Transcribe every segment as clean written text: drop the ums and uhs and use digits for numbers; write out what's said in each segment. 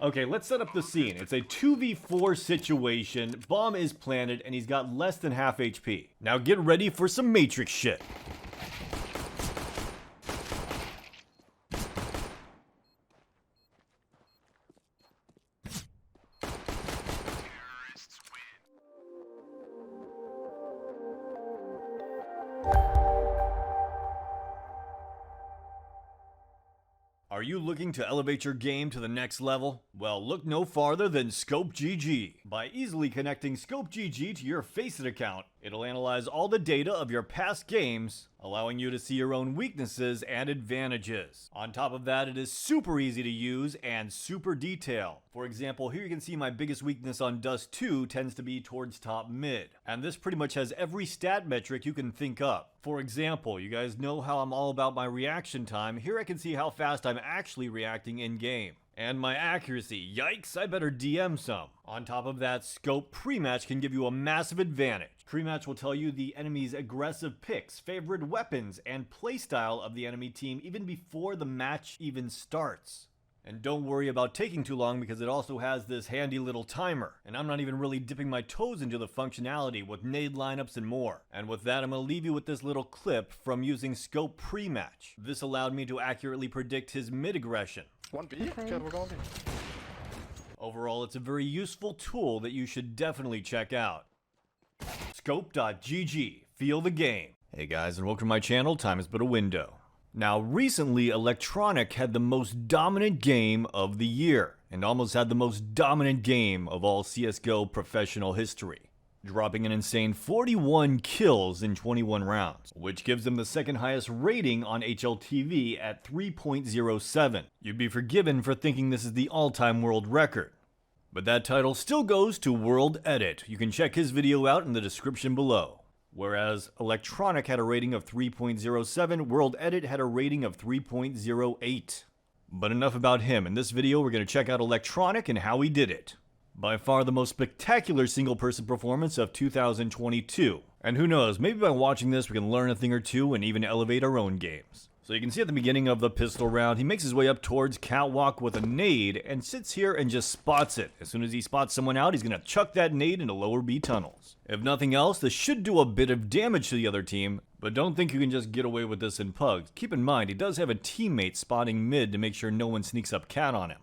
Okay, let's set up the scene. It's a 2v4 situation, bomb is planted, and he's got less than half HP. Now get ready for some Matrix shit. Are you looking to elevate your game to the next level? Well, look no farther than S1mple. By easily connecting S1mple to your Faceit account, it'll analyze all the data of your past games, allowing you to see your own weaknesses and advantages. On top of that, it is super easy to use and super detailed. For example, here you can see my biggest weakness on Dust 2 tends to be towards top mid. And this pretty much has every stat metric you can think up. For example, you guys know how I'm all about my reaction time. Here I can see how fast I'm actually reacting in game. And my accuracy, yikes, I better DM some. On top of that, scope pre-match can give you a massive advantage. Pre-match will tell you the enemy's aggressive picks, favorite weapons, and playstyle of the enemy team even before the match even starts. And don't worry about taking too long because it also has this handy little timer. And I'm not even really dipping my toes into the functionality with nade lineups and more. And with that, I'm going to leave you with this little clip from using scope pre-match. This allowed me to accurately predict his mid-aggression. 1B? Okay, we're going B. Overall, it's a very useful tool that you should definitely check out. Scope.gg. Feel the game. Hey guys, and welcome to my channel. Time is but a window. Now, recently, Electronic had the most dominant game of the year, and almost had the most dominant game of all CSGO professional history, dropping an insane 41 kills in 21 rounds, which gives them the second highest rating on HLTV at 3.07. You'd be forgiven for thinking this is the all-time world record. But that title still goes to World Edit. You can check his video out in the description below. Whereas Electronic had a rating of 3.07, World Edit had a rating of 3.08. But enough about him. In this video, we're going to check out Electronic and how he did it. By far the most spectacular single-person performance of 2022. And who knows, maybe by watching this we can learn a thing or two and even elevate our own games. So you can see at the beginning of the pistol round, he makes his way up towards Catwalk with a nade and sits here and just spots it. As soon as he spots someone out, he's going to chuck that nade into lower B tunnels. If nothing else, this should do a bit of damage to the other team, but don't think you can just get away with this in pugs. Keep in mind, he does have a teammate spotting mid to make sure no one sneaks up cat on him.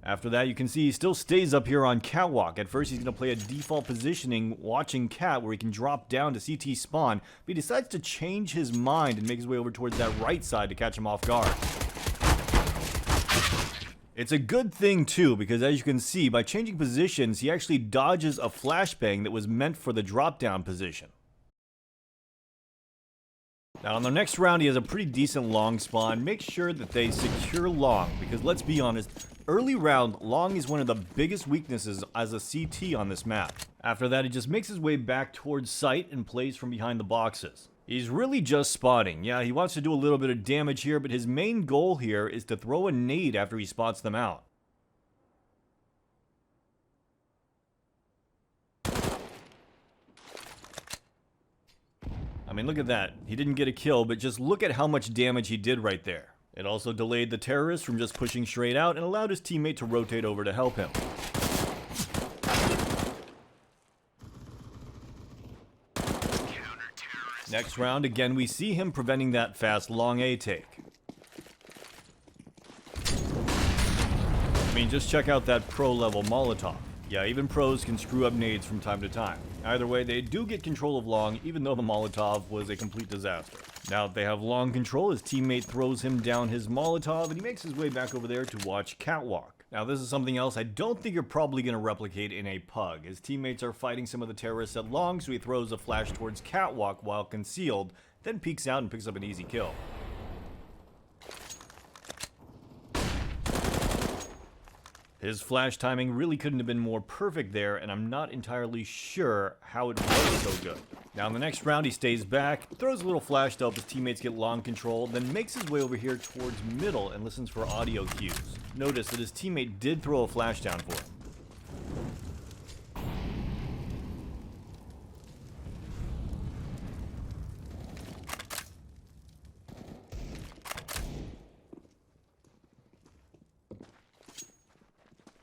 After that, you can see he still stays up here on Catwalk. At first, he's going to play a default positioning, watching Cat, where he can drop down to CT spawn, but he decides to change his mind and make his way over towards that right side to catch him off guard. It's a good thing, too, because as you can see, by changing positions, he actually dodges a flashbang that was meant for the drop-down position. Now, on the next round, he has a pretty decent long spawn. Make sure that they secure long, because let's be honest, early round, long is one of the biggest weaknesses as a CT on this map. After that, he just makes his way back towards site and plays from behind the boxes. He's really just spotting. Yeah, he wants to do a little bit of damage here, but his main goal here is to throw a nade after he spots them out. I mean, look at that. He didn't get a kill, but just look at how much damage he did right there. It also delayed the terrorist from just pushing straight out and allowed his teammate to rotate over to help him. Next round, again, we see him preventing that fast long A take. I mean, just check out that pro level Molotov. Yeah, even pros can screw up nades from time to time. Either way, they do get control of long, even though the Molotov was a complete disaster. Now that they have long control, his teammate throws him down his Molotov, and he makes his way back over there to watch Catwalk. Now this is something else I don't think you're probably going to replicate in a pug. His teammates are fighting some of the terrorists at long, so he throws a flash towards Catwalk while concealed, then peeks out and picks up an easy kill. His flash timing really couldn't have been more perfect there, and I'm not entirely sure how it was so good. Now in the next round, he stays back, throws a little flash to help his teammates get long control, then makes his way over here towards middle and listens for audio cues. Notice that his teammate did throw a flash down for him.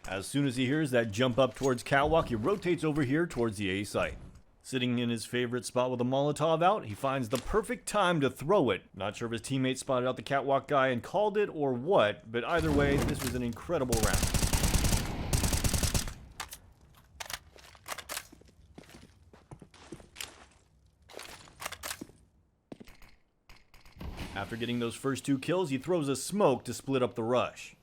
As soon as he hears that jump up towards catwalk, he rotates over here towards the A site. Sitting in his favorite spot with a Molotov out, he finds the perfect time to throw it. Not sure if his teammate spotted out the catwalk guy and called it or what, but either way, this was an incredible round. After getting those first 2 kills, he throws a smoke to split up the rush.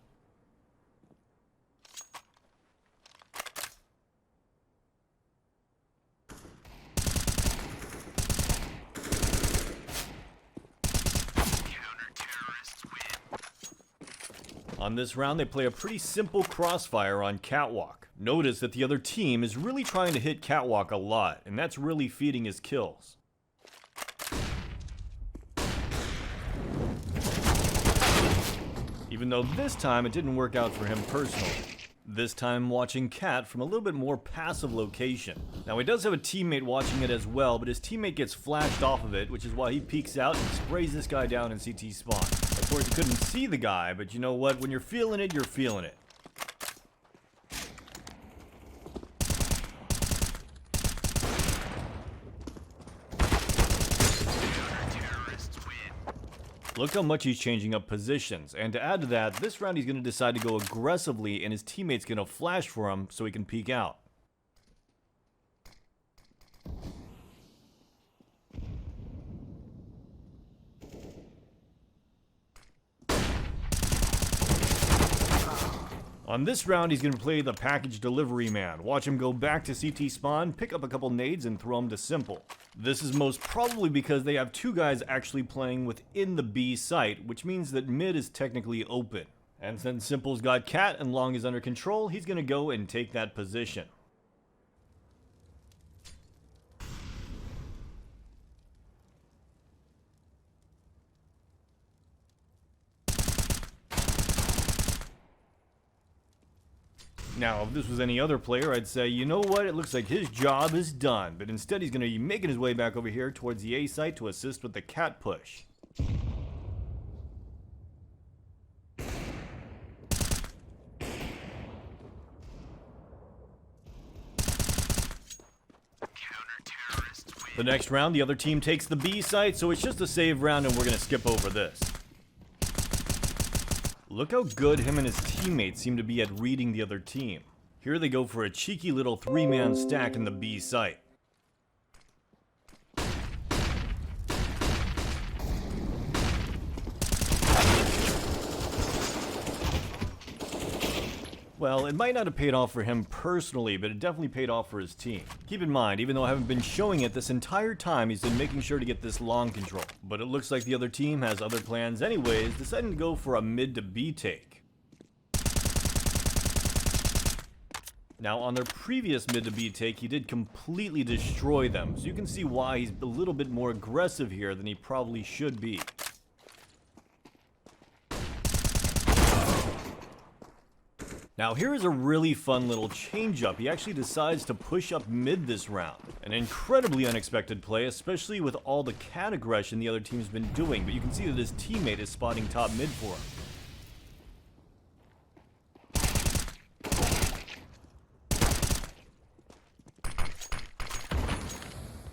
On this round, they play a pretty simple crossfire on catwalk. Notice that the other team is really trying to hit catwalk a lot, and that's really feeding his kills. Even though this time it didn't work out for him personally. This time watching Cat from a little bit more passive location. Now he does have a teammate watching it as well, but his teammate gets flashed off of it, which is why he peeks out and sprays this guy down in CT spawn. Of course he couldn't see the guy, but you know what? When you're feeling it, you're feeling it. Look how much he's changing up positions, and to add to that, this round he's going to decide to go aggressively and his teammate's going to flash for him so he can peek out. On this round, he's going to play the package delivery man. Watch him go back to CT spawn, pick up a couple nades, and throw them to S1mple. This is most probably because they have 2 guys actually playing within the B site, which means that mid is technically open. And since S1mple's got Cat and Long is under control, he's going to go and take that position. Now, if this was any other player, I'd say, you know what, it looks like his job is done. But instead, he's going to be making his way back over here towards the A site to assist with the Cat push. The next round, the other team takes the B site, so it's just a save round and we're going to skip over this. Look how good him and his teammates seem to be at reading the other team. Here they go for a cheeky little 3-man stack in the B site. Well, it might not have paid off for him personally, but it definitely paid off for his team. Keep in mind, even though I haven't been showing it this entire time, he's been making sure to get this long control. But it looks like the other team has other plans anyways, deciding to go for a mid to B take. Now, on their previous mid to B take, he did completely destroy them, so you can see why he's a little bit more aggressive here than he probably should be. Now here is a really fun little change up. He actually decides to push up mid this round. An incredibly unexpected play, especially with all the cat aggression the other team's been doing, but you can see that his teammate is spotting top mid for him.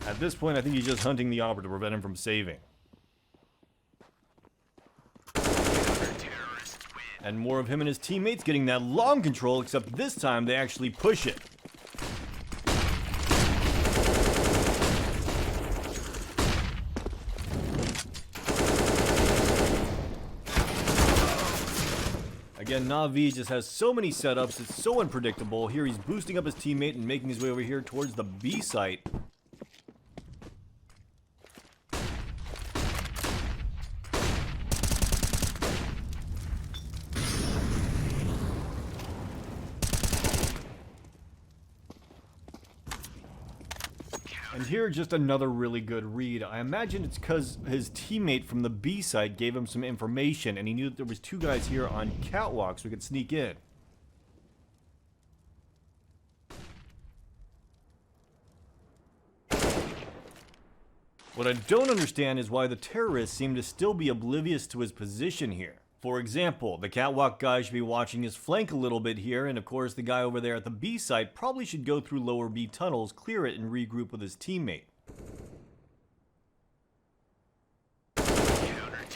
At this point, I think he's just hunting the operative to prevent him from saving. And more of him and his teammates getting that long control, except this time they actually push it. Again, Na'Vi just has so many setups, it's so unpredictable. Here he's boosting up his teammate and making his way over here towards the B site. And here, just another really good read. I imagine it's because his teammate from the B side gave him some information, and he knew that there was 2 guys here on catwalk, so he could sneak in. What I don't understand is why the terrorists seem to still be oblivious to his position here. For example, the catwalk guy should be watching his flank a little bit here, and of course the guy over there at the B site probably should go through lower B tunnels, clear it, and regroup with his teammate.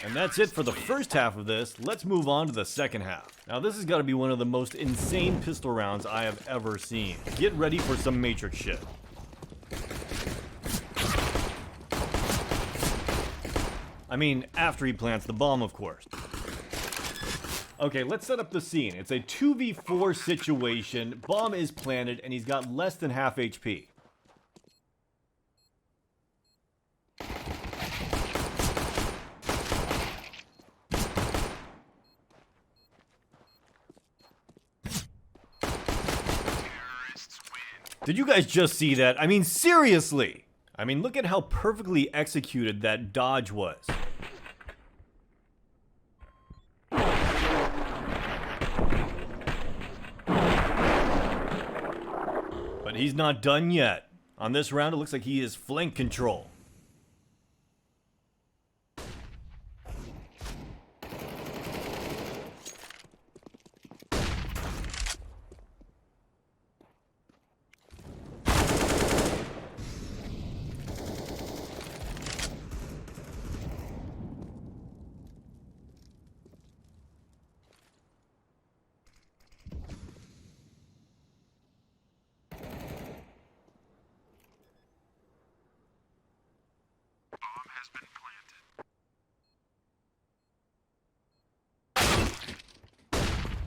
And that's it for the first half of this. Let's move on to the second half. Now this has got to be one of the most insane pistol rounds I have ever seen. Get ready for some Matrix shit. I mean, after he plants the bomb, of course. Okay, let's set up the scene. It's a 2v4 situation. Bomb is planted, and he's got less than half HP. Did you guys just see that? I mean, seriously! I mean, look at how perfectly executed that dodge was. But he's not done yet. On this round, it looks like he is flank control.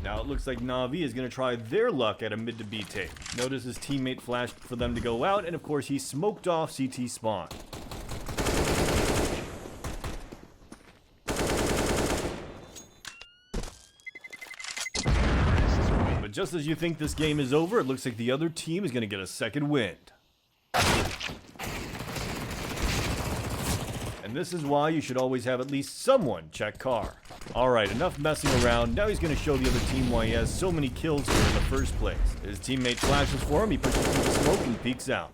Now it looks like Na'Vi is going to try their luck at a mid to B take. Notice his teammate flashed for them to go out, and of course he smoked off CT spawn. But just as you think this game is over, it looks like the other team is going to get a second wind. And this is why you should always have at least someone check car. Alright, enough messing around. Now he's going to show the other team why he has so many kills here in the first place. His teammate flashes for him, he pushes through the smoke and peeks out.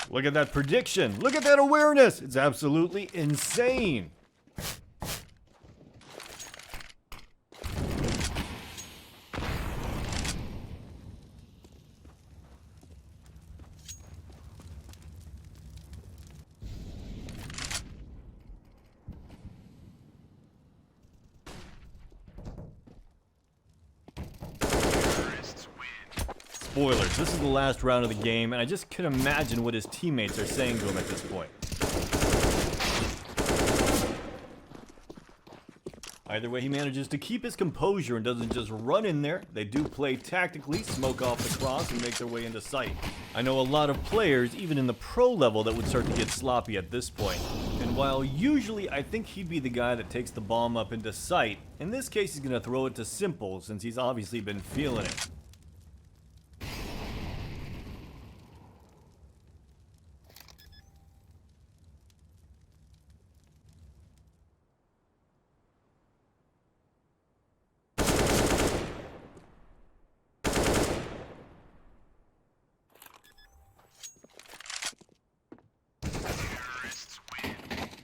Look at that prediction. Look at that awareness. It's absolutely insane. Spoilers, this is the last round of the game, and I just can imagine what his teammates are saying to him at this point. Either way, he manages to keep his composure and doesn't just run in there. They do play tactically, smoke off the cross, and make their way into sight. I know a lot of players, even in the pro level, that would start to get sloppy at this point. And while usually I think he'd be the guy that takes the bomb up into sight, in this case he's going to throw it to S1mple since he's obviously been feeling it.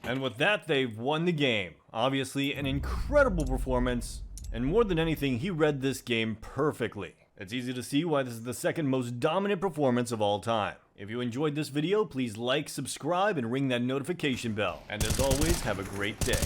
And with that, they've won the game. Obviously, an incredible performance, and more than anything, he read this game perfectly. It's easy to see why this is the second most dominant performance of all time. If you enjoyed this video, please like, subscribe, and ring that notification bell. And as always, have a great day.